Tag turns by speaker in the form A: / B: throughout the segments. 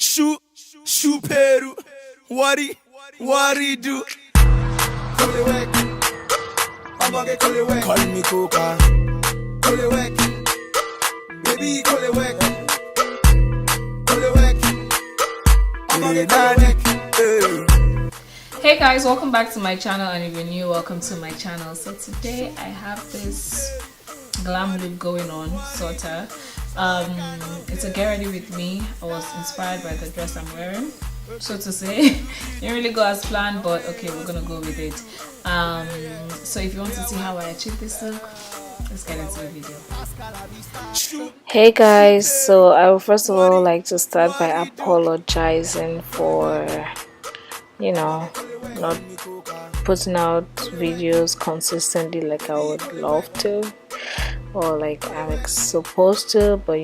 A: Shoe Peru. What he do? Call me Coca. Baby,
B: Hey guys, welcome back to my channel, and if you're new, welcome to my channel. So today I have this glam look going on, sorta. It's a get ready with me. I was inspired by the dress I'm wearing, so to say. Didn't really go as planned, but okay, we're gonna go with it. So if you want to see how I achieved this look, let's get into the video. Hey guys, so I would first of all like to start by apologizing for not putting out videos consistently like I would love to, or like I'm supposed to, but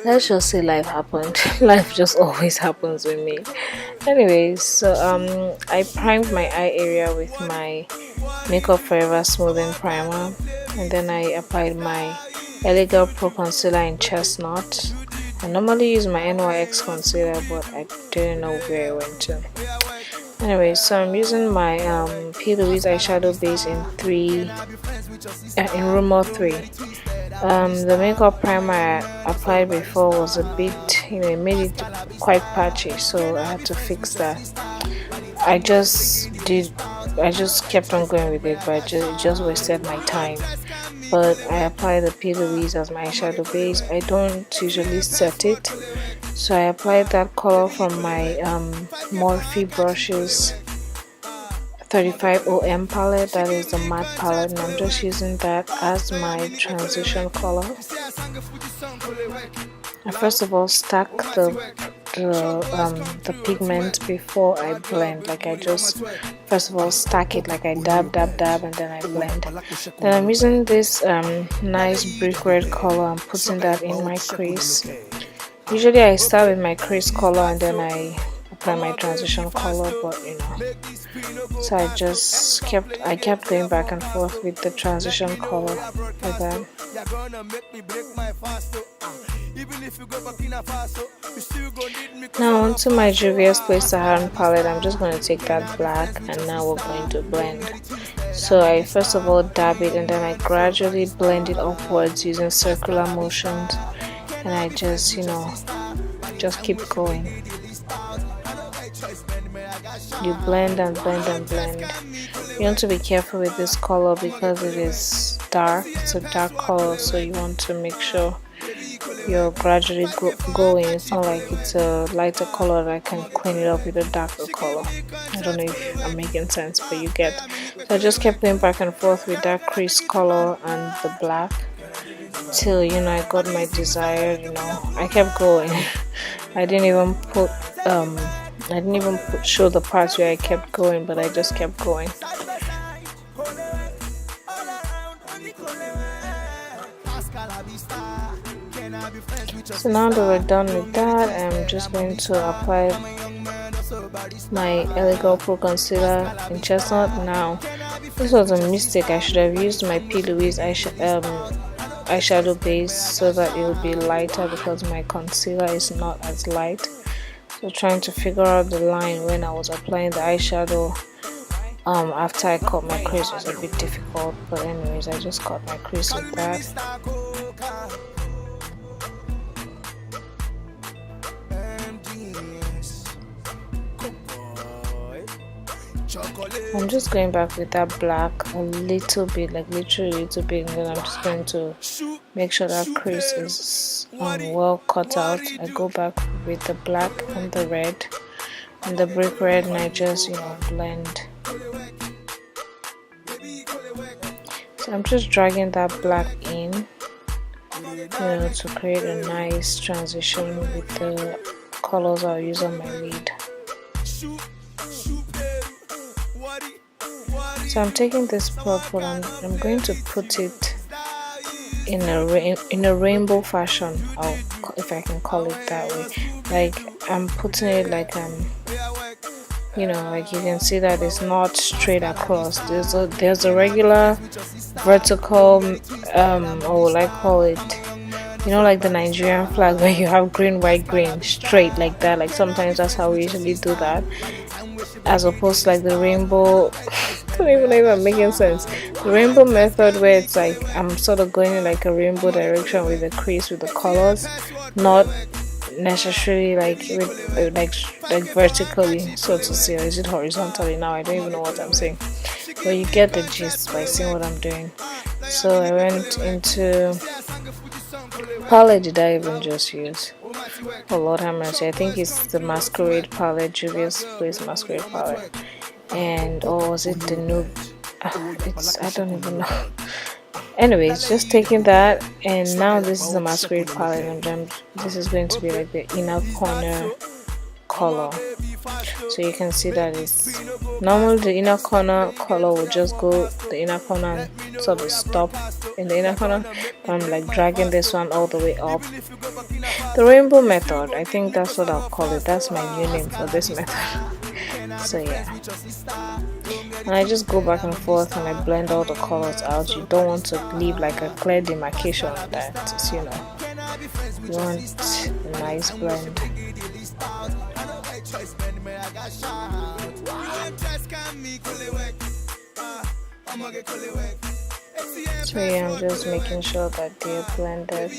B: let's just say life happened. Life just always happens with me. Anyways, so I primed my eye area with my Makeup Forever smoothing primer, and then I applied my Elegant Pro concealer in chestnut. I normally use my NYX concealer, but I didn't know where it went to. Anyway, so I'm using my P. Louise eyeshadow base in Rumor 3. The makeup primer I applied before was a bit, it made it quite patchy, so I had to fix that. I just kept on going with it, but it just wasted my time. But I apply the P. Louise as my eyeshadow base. I don't usually set it, so I applied that color from my Morphe brushes 35OM palette. That is the matte palette, and I'm just using that as my transition color. I first of all stack the pigment before I blend. Like I just first of all stack it, like I dab, and then I blend. Then I'm using this nice brick red color. I'm putting that in my crease. Usually I start with my crease color and then I apply my transition color, but so I kept going back and forth with the transition color like that. Now onto my Juvia's Place Saharan palette. I'm just going to take that black, and now we're going to blend. So I first of all dab it, and then I gradually blend it upwards using circular motions, and I just keep going. You blend and blend and blend. You want to be careful with this color because it is dark. It's a dark color, so you want to make sure you're gradually going. It's not like it's a lighter color that I can clean it up with a darker color. I don't know if I'm making sense, but you get. So I just kept going back and forth with that crease color and the black till I got my desired. I kept going. I didn't even show the parts where I kept going, but I just kept going. So now that we're done with that, I'm just going to apply my Elegant Pro concealer in chestnut. Now, this was a mistake. I should have used my P. Louise eyeshadow base so that it would be lighter, because my concealer is not as light. So trying to figure out the line when I was applying the eyeshadow after I cut my crease was a bit difficult, but anyways, I just cut my crease with that. I'm just going back with that black a little bit, like literally a little bit, and then I'm just going to make sure that crease is well cut out. I go back with the black and the red and the brick red, and I just blend. So I'm just dragging that black in to create a nice transition with the colors I'll use on my lid. So I'm taking this purple and I'm going to put it in a rainbow fashion, if I can call it that way. Like I'm putting it like like you can see that it's not straight across. There's a regular vertical or will I call it You know, like the Nigerian flag where you have green, white, green, straight like that. Like sometimes that's how we usually do that, as opposed to like the rainbow. Don't even know if I'm making sense. The rainbow method where it's like I'm sort of going in like a rainbow direction with the crease with the colors, not necessarily like with like vertically, so to say, or is it horizontally? Now I don't even know what I'm saying, but you get the gist by seeing what I'm doing. So I went into palette. Did I even just use? Oh Lord have mercy, I think it's the Masquerade palette, Juvia's Place Masquerade palette. And or was it the new it's I don't even know. Anyways, just taking that, and now this is the Masquerade palette, and then this is going to be like the inner corner color. So you can see that it's normally the inner corner color will just go the inner corner and sort of stop in the inner corner, but I'm like dragging this one all the way up. The rainbow method, I think that's what I'll call it. That's my new name for this method. So yeah, and I just go back and forth and I blend all the colors out. You don't want to leave like a clear demarcation that is, you know, you want a nice blend. So yeah, I'm just making sure that they're blended.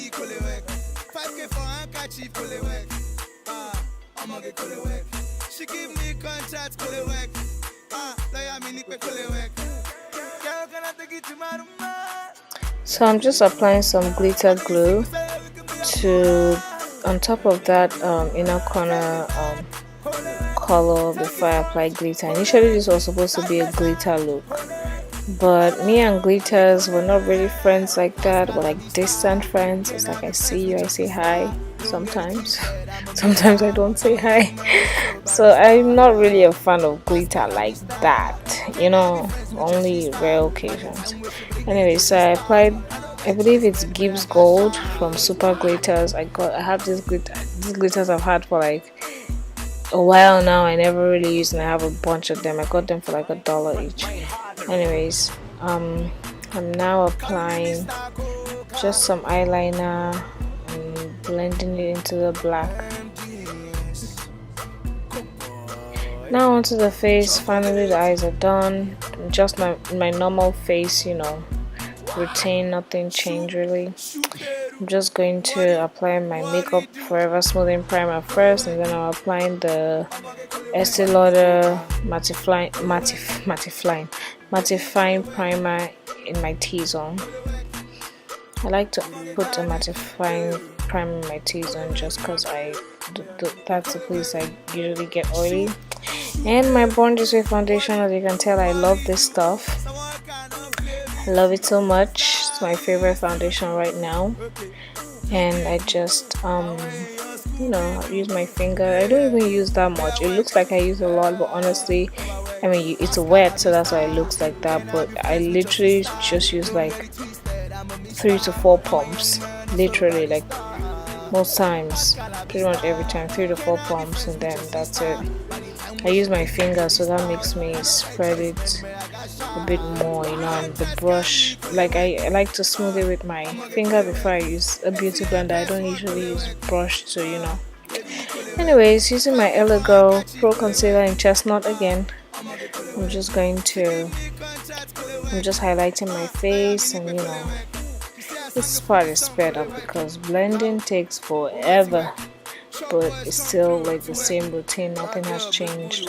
B: So I'm just applying some glitter glue to on top of that inner corner color before I apply glitter. Initially this was supposed to be a glitter look, but me and glitters were not really friends like that. We're like distant friends. It's like I see you, I say hi sometimes. Sometimes I don't say hi. So I'm not really a fan of glitter like that, you know, only rare occasions. Anyway, so I applied, I believe it's Gibbs Gold from Super Glitters. I have these glitters I've had for like a while now. I never really used, and I have a bunch of them. I got them for like $1 each. Anyways, I'm now applying just some eyeliner and blending it into the black. Now onto the face. Finally the eyes are done. Just my normal face, you know, routine, nothing changed really. I'm just going to apply my Makeup Forever Smoothing Primer first, and then I'm applying the Estee Lauder mattifying primer in my T-zone. I like to put a mattifying primer in my T-zone just because that's the place I usually get oily. And my Born This Way foundation, as you can tell, I love this stuff. I love it so much. It's my favorite foundation right now. And I just you know, use my finger. I don't even use that much. It looks like I use a lot, but honestly, I mean, it's wet, so that's why it looks like that. But I literally just use like 3 to 4 pumps, literally, like most times, pretty much every time, 3 to 4 pumps, and then that's it. I use my finger, so that makes me spread it a bit more, you know, and the brush, like I like to smooth it with my finger before I use a beauty blender. I don't usually use brush to, you know. Anyways, using my LA Girl Pro Concealer in Chestnut again, I'm just highlighting my face, and you know, this part is sped up because blending takes forever, but it's still like the same routine. Nothing has changed.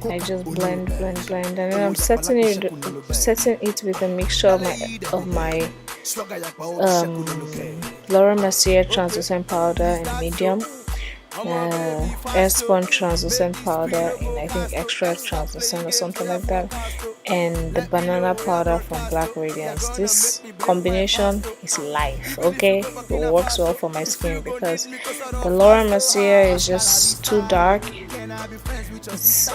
B: I just blend, and then I'm setting it with a mixture of my Laura Mercier translucent powder in medium, Air Sponge translucent powder in, I think, extra translucent or something like that, and the banana powder from Black Radiance. This combination is life, okay? It works well for my skin because the Laura Mercier is just too dark. It's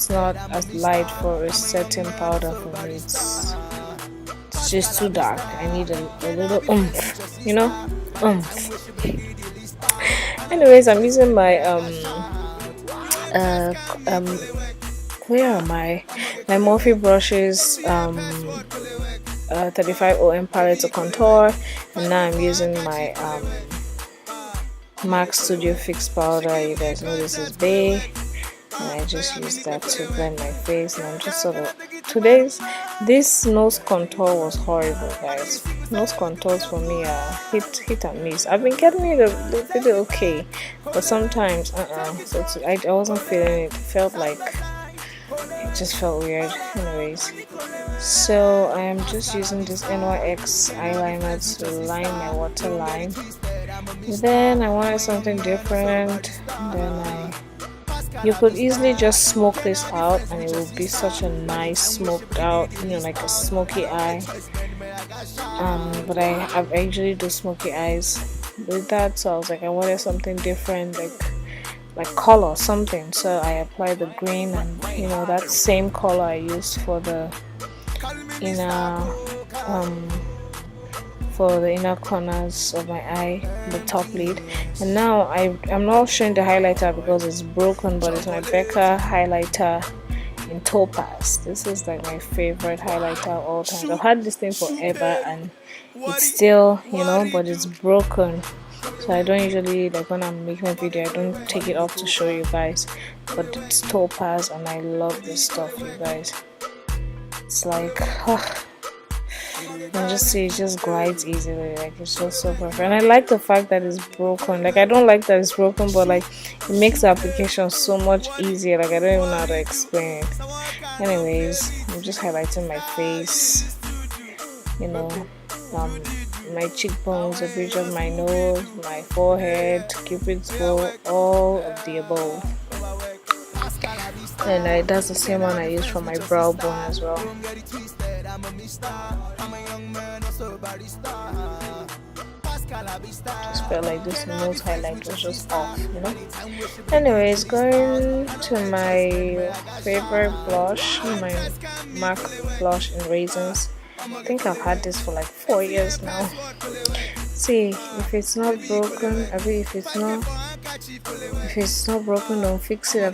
B: not as light for a setting powder for me. It's just too dark. I need a little oomph, you know, oomph. Anyways, I'm using my where are my Morphe brushes, 35 OM palette to contour, and now I'm using my MAC Studio Fix powder. You guys know this is Bay, and I just use that to blend my face. And I'm just sort of this nose contour was horrible, guys. Nose contours for me are hit and miss. I've been getting it a bit okay, but sometimes so I wasn't feeling it. It felt like it just felt weird. Anyways, so I am just using this NYX eyeliner to line my waterline. Then I wanted something different. Then you could easily just smoke this out and it will be such a nice smoked out, like a smoky eye. But I usually do smoky eyes with that, so I was like, I wanted something different, like color something. So I applied the green, and that same color I used for the inner corners of my eye, the top lid. And now I'm not showing the highlighter because it's broken, but it's my Becca highlighter in Topaz. This is like my favorite highlighter of all time. I've had this thing forever and it's still, but it's broken. So I don't usually, like when I'm making a video, I don't take it off to show you guys. But it's Topaz and I love this stuff, you guys. It's like, and just see, it just glides easily, like it's just so perfect. And I like the fact that it's broken. Like I don't like that it's broken, but like it makes the application so much easier. Like I don't even know how to explain it. Anyways, I'm just highlighting my face, my cheekbones, the bridge of my nose, my forehead, cupid's bow, all of the above. And that's the same one I use for my brow bone as well. Just felt like this nose highlight was just off, Anyways, going to my favorite blush, my MAC blush in Raisins. I think I've had this for like 4 years now. See, if it's not broken, if it's not broken, don't fix it.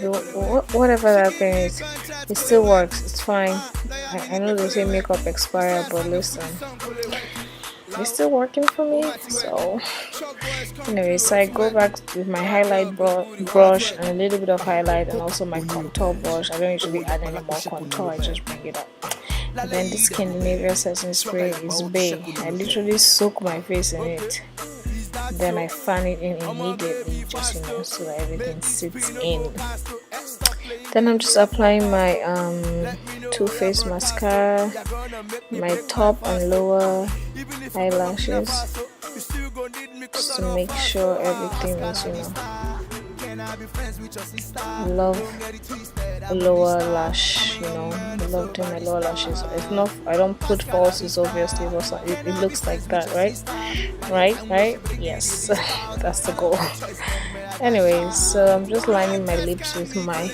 B: Whatever that thing is, it still works. It's fine. I know they say makeup expire, but listen, it's still working for me. So anyways, I go back with my highlight brush and a little bit of highlight, and also my contour brush. I don't usually add any more contour, I just bring it up. And then the Scandinavia setting spray is Bay. I literally soak my face in it, then I fan it in immediately, just so that everything sits in. Then I'm just applying my Too Faced mascara, my top and lower eyelashes, just to make sure everything is, love lower lash, I love doing my lower lashes. If not, I don't put falsies, obviously, but it looks like that, right? Yes, that's the goal. Anyways, so I'm just lining my lips with my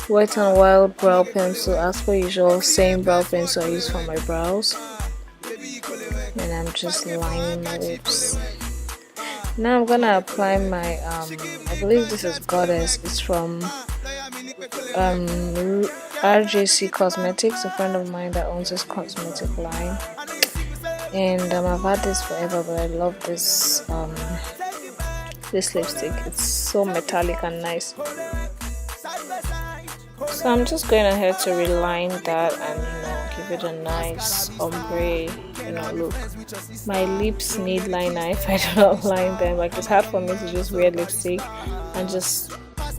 B: Wet n Wild brow pencil, as per usual, same brow pencil I use for my brows. And I'm just lining my lips. Now I'm gonna apply my I believe this is Goddess. It's from RJC Cosmetics, a friend of mine that owns this cosmetic line. And I've had this forever, but I love this lipstick. It's so metallic and nice. So I'm just going ahead to reline that and give it a nice ombre look. My lips need liner. If I do not line them, like it's hard for me to just wear lipstick and just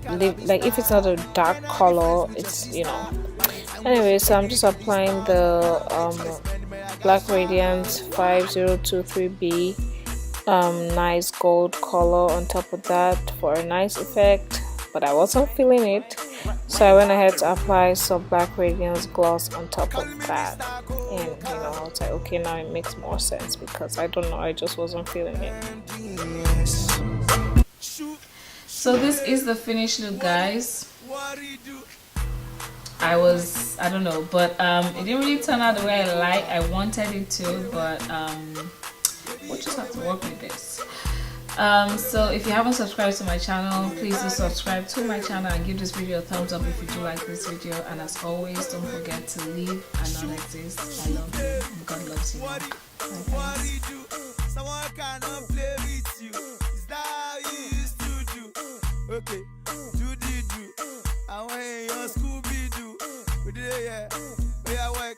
B: like if it's not a dark color, it's Anyway, so I'm just applying the Black Radiance 5023B nice gold color on top of that for a nice effect, but I wasn't feeling it, so I went ahead to apply some Black Radiance gloss on top of that. And I was like, okay, now it makes more sense, because I don't know, I just wasn't feeling it. So this is the finished look, guys. I don't know, but it didn't really turn out the way I wanted it to, but we'll just have to work with this. So if you haven't subscribed to my channel, please do subscribe to my channel and give this video a thumbs up if you do like this video. And as always, don't forget to leave and not exist. I love you and God loves you.
A: What do you do? Someone cannot play with you. Is that how you used to do? Okay, do. I want your Scooby Doo. We did it, yeah. We are work.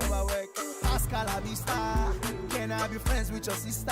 A: Over work. Pascal, I be star. Can I be friends with your sister?